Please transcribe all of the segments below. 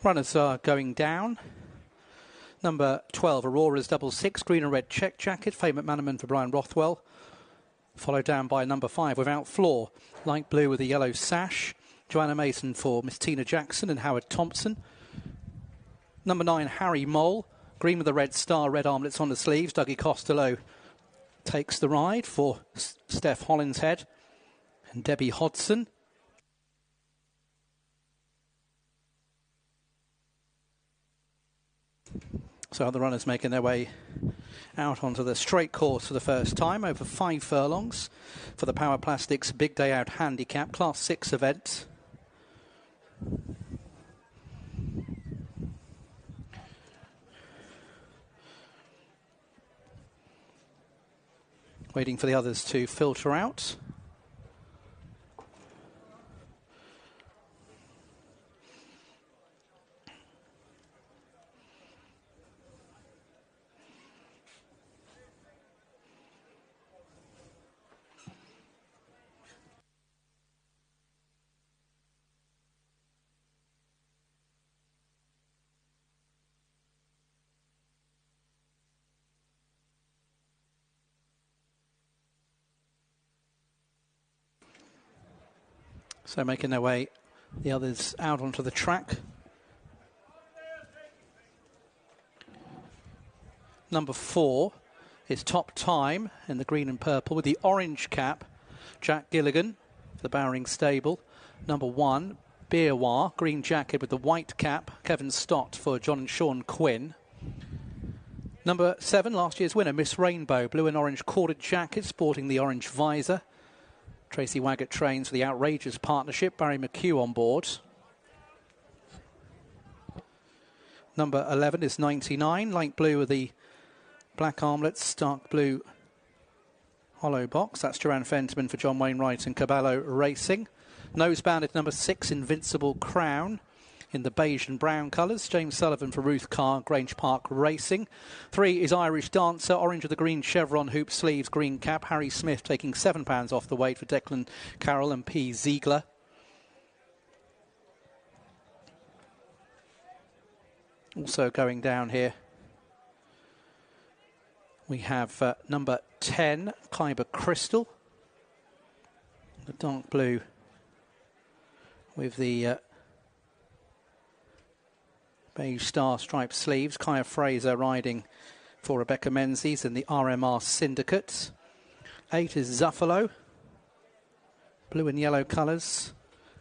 Runners are going down. Number 12, Aurora's double six, green and red check jacket, favourite Mannerman for Brian Rothwell. Followed down by number 5, Without Flaw, light blue with a yellow sash. Joanna Mason for Miss Tina Jackson and Howard Thompson. Number 9, Harry Mole, green with a red star, red armlets on the sleeves. Dougie Costello takes the ride for Steph Hollinshead and Debbie Hodson. So the runners making their way out onto the straight course for the first time over 5 furlongs for the Power Plastics Big Day Out Handicap Class 6 event. Waiting for the others to filter out. So making their way, the others out onto the track. Number 4 is Top Time in the green and purple with the orange cap. Jack Gilligan for the Bowring Stable. Number 1, Beerwar, green jacket with the white cap. Kevin Stott for John and Sean Quinn. Number 7, last year's winner, Miss Rainbow, blue and orange corded jacket sporting the orange visor. Tracy Waggett trains for the Outrageous Partnership. Barry McHugh on board. Number 11 is 99, light blue with the black armlets, dark blue hollow box. That's Joanne Fentiman for John Wainwright and Caballo Racing. Nose banded number 6, Invincible Crown in the beige and brown colours. James Sullivan for Ruth Carr, Grange Park Racing. 3 is Irish Dancer, orange with the green chevron hoop sleeves, green cap. Harry Smith taking £7 off the weight for Declan Carroll and P. Ziegler. Also going down here, we have number 10, Kyber Crystal. The dark blue with the beige star striped sleeves. Kaya Fraser riding for Rebecca Menzies in the RMR Syndicate. 8 is Zuffalo, blue and yellow colours.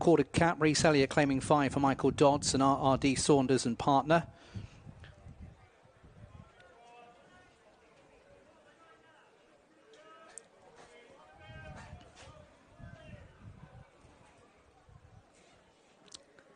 Corded cap, Reece Elliott claiming 5 for Michael Dodds and RRD Saunders and partner.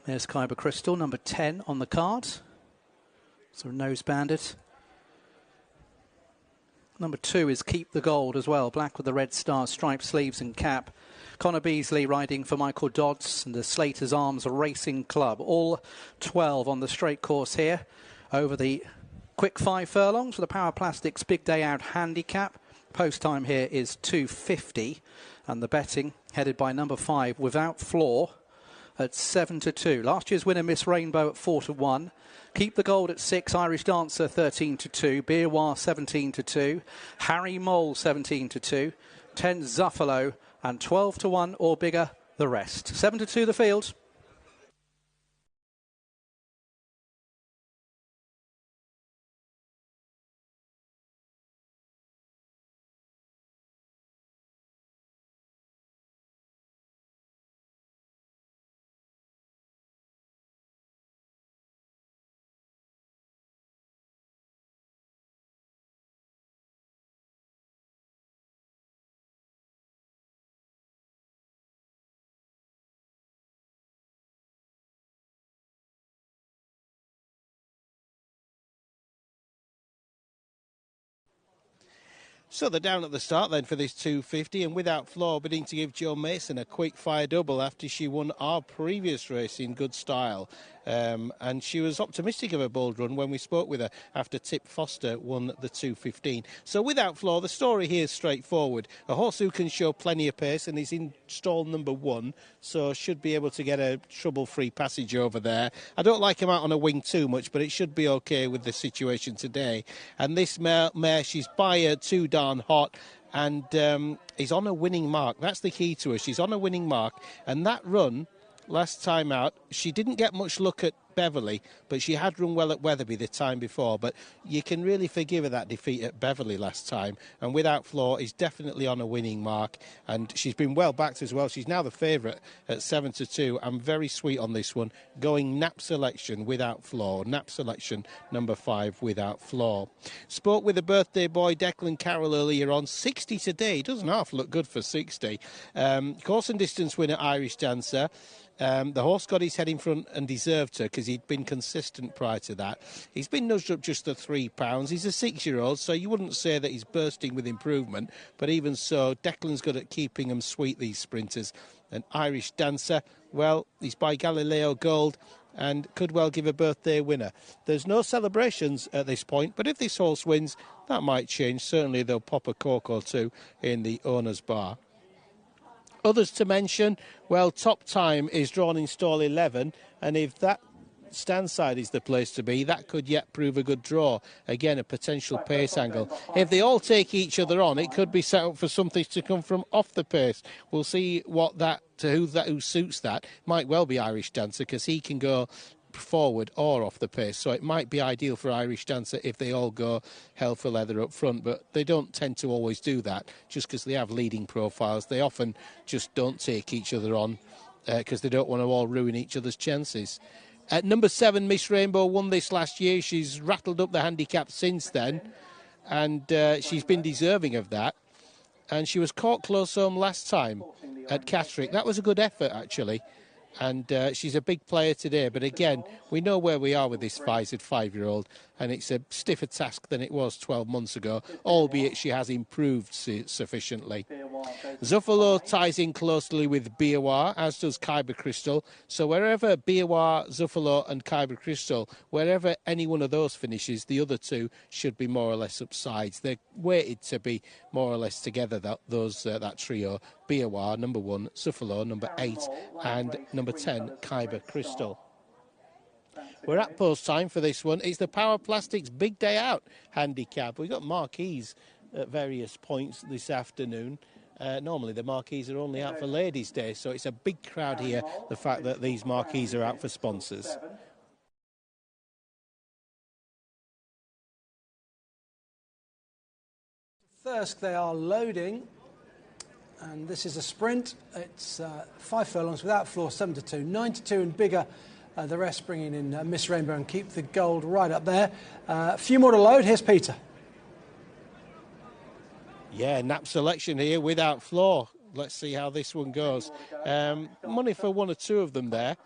There's Kyber Crystal, number 10 on the card. So nose banded. Number 2 is Keep the Gold as well. Black with the red star, striped sleeves and cap. Connor Beasley riding for Michael Dodds and the Slater's Arms Racing Club. All 12 on the straight course here. Over the quick 5 furlongs for the Power Plastics Big Day Out Handicap. Post time here is 2:50. And the betting headed by number 5, Without Flaw, at 7-2. Last year's winner, Miss Rainbow, at 4-1. Keep the Gold at 6. Irish Dancer, 13-2. Beerwar, 17-2. Harry Mole, 17-2. 10 Zuffalo, and 12-1 or bigger, the rest. 7-2 the field. So they're down at the start then for this 250, and Without Flaw bidding to give Jo Mason a quick fire double after she won our previous race in good style. and she was optimistic of a bold run when we spoke with her after Tip Foster won the 2:15. So without flaw, the story here is straightforward. A horse who can show plenty of pace and is in stall number 1, so should be able to get a trouble-free passage over there. I don't like him out on a wing too much, but it should be okay with the situation today. And this mare, she's by her too darn hot, and is on a winning mark. That's the key to her. She's on a winning mark, and that run last time out, she didn't get much luck at Beverley, but she had run well at Wetherby the time before. But you can really forgive her that defeat at Beverley last time, and without flaw is definitely on a winning mark, and she's been well backed as well. She's now the favourite at 7-2. I'm very sweet on this one, going nap selection without flaw. Nap selection number 5 without flaw. Spoke with the birthday boy Declan Carroll earlier on. 60 today, doesn't half look good for 60. Course and distance winner Irish Dancer. The horse got his head in front and deserved her because he'd been consistent prior to that. He's been nudged up just to £3. He's a 6-year-old, so you wouldn't say that he's bursting with improvement. But even so, Declan's good at keeping them sweet, these sprinters. An Irish Dancer, well, he's by Galileo Gold and could well give a birthday winner. There's no celebrations at this point, but if this horse wins, that might change. Certainly they'll pop a cork or two in the owner's bar. Others to mention, well, Top Time is drawn in stall 11, and if that stand side is the place to be, that could yet prove a good draw. Again, a potential pace angle. If they all take each other on, it could be set up for something to come from off the pace. We'll see what who suits that. Might well be Irish Dancer, because he can go forward or off the pace, so it might be ideal for Irish Dancer if they all go hell for leather up front, but they don't tend to always do that just because they have leading profiles. They often just don't take each other on because they don't want to all ruin each other's chances. At number 7, Miss Rainbow won this last year. She's rattled up the handicap since then, and she's been deserving of that, and she was caught close home last time at Catterick. That was a good effort actually, and she's a big player today. But again, we know where we are with this Pfizer 5-year-old, and it's a stiffer task than it was 12 months ago, albeit she has improved sufficiently. Zuffalo ties in closely with Biawar, as does Kyber Crystal. So wherever Biawar, Zuffalo and Kyber Crystal, wherever any one of those finishes, the other two should be more or less upsides. They're weighted to be more or less together, that trio. Biawar, number 1, Zuffalo, number 8, and number 10, Kyber Crystal. We're at post time for this one. It's the Power Plastics Big Day Out handicap. We've got marquees at various points this afternoon. Normally the marquees are only out for Ladies' Day, so it's a big crowd here, the fact that these marquees are out for sponsors. Thirsk, they are loading, and this is a sprint. It's 5 furlongs without floor, 7-2, 9-2 and bigger. The rest bringing in Miss Rainbow and Keep the Gold right up there. A few more to load. Here's Peter. Yeah, nap selection here without flaw. Let's see how this one goes. Money for one or two of them there.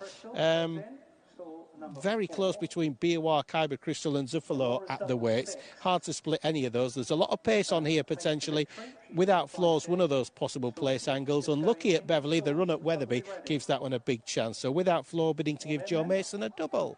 Very close between Biawar, Kyber Crystal and Zuffalo at the weights. Hard to split any of those. There's a lot of pace on here potentially. Without flaws, one of those possible place angles. Unlucky at Beverley, the run at Wetherby gives that one a big chance. So without flaw, bidding to give Joe Mason a double.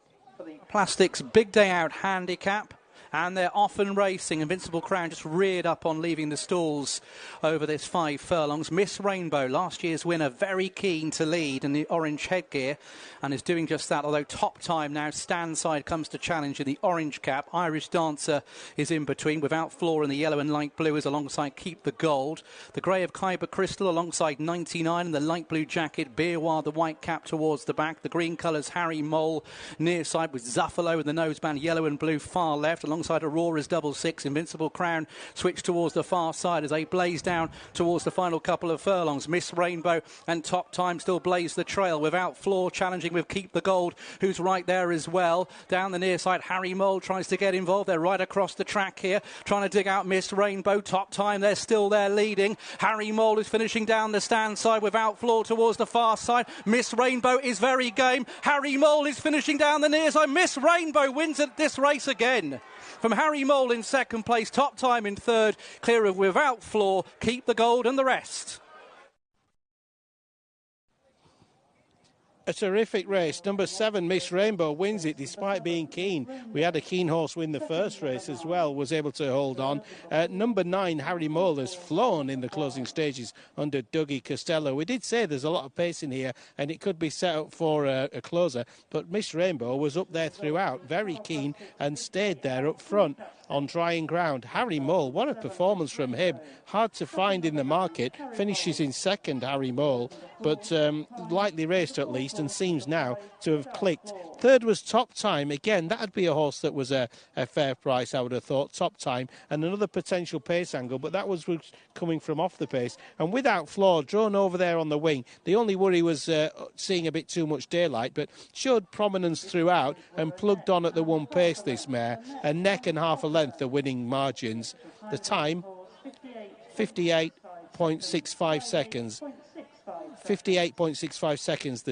Plastics Big Day Out handicap. And they're off and racing. Invincible Crown just reared up on leaving the stalls over this 5 furlongs. Miss Rainbow, last year's winner, very keen to lead in the orange headgear and is doing just that, although Top Time now stand side comes to challenge in the orange cap. Irish Dancer is in between. Without Flaw in the yellow and light blue is alongside Keep the Gold. The grey of Kyber Crystal alongside 99 and the light blue jacket. Biawar, the white cap towards the back. The green colours Harry Mole near side with Zuffalo in the noseband yellow and blue far left. Alongside Aurora's double 6, Invincible Crown switched towards the far side as they blaze down towards the final couple of furlongs. Miss Rainbow and Top Time still blaze the trail. Without Flaw challenging with Keep the Gold, who's right there as well. Down the near side, Harry Mole tries to get involved. They're right across the track here, trying to dig out Miss Rainbow. Top Time, they're still there leading. Harry Mole is finishing down the stand side. Without Flaw towards the far side. Miss Rainbow is very game. Harry Mole is finishing down the near side. Miss Rainbow wins at this race again. From Harry Mole in second place, Top Time in third, clear of Without Flaw, Keep the Gold and the rest. A terrific race. Number 7, Miss Rainbow, wins it despite being keen. We had a keen horse win the first race as well, was able to hold on. Number 9, Harry Mole, has flown in the closing stages under Dougie Costello. We did say there's a lot of pace in here and it could be set up for a closer, but Miss Rainbow was up there throughout, very keen, and stayed there up front on drying ground. Harry Mole, what a performance from him. Hard to find in the market. Finishes in second, Harry Mole, but lightly raced at least, and seems now to have clicked. Third was Top Time. Again, that'd be a horse that was a fair price, I would have thought. Top Time, and another potential pace angle, but that was coming from off the pace. And Without Flaw, drawn over there on the wing. The only worry was seeing a bit too much daylight, but showed prominence throughout and plugged on at the one pace, this mare. A neck and half a length, the winning margins. The time, 58.65 seconds. 58.65 seconds.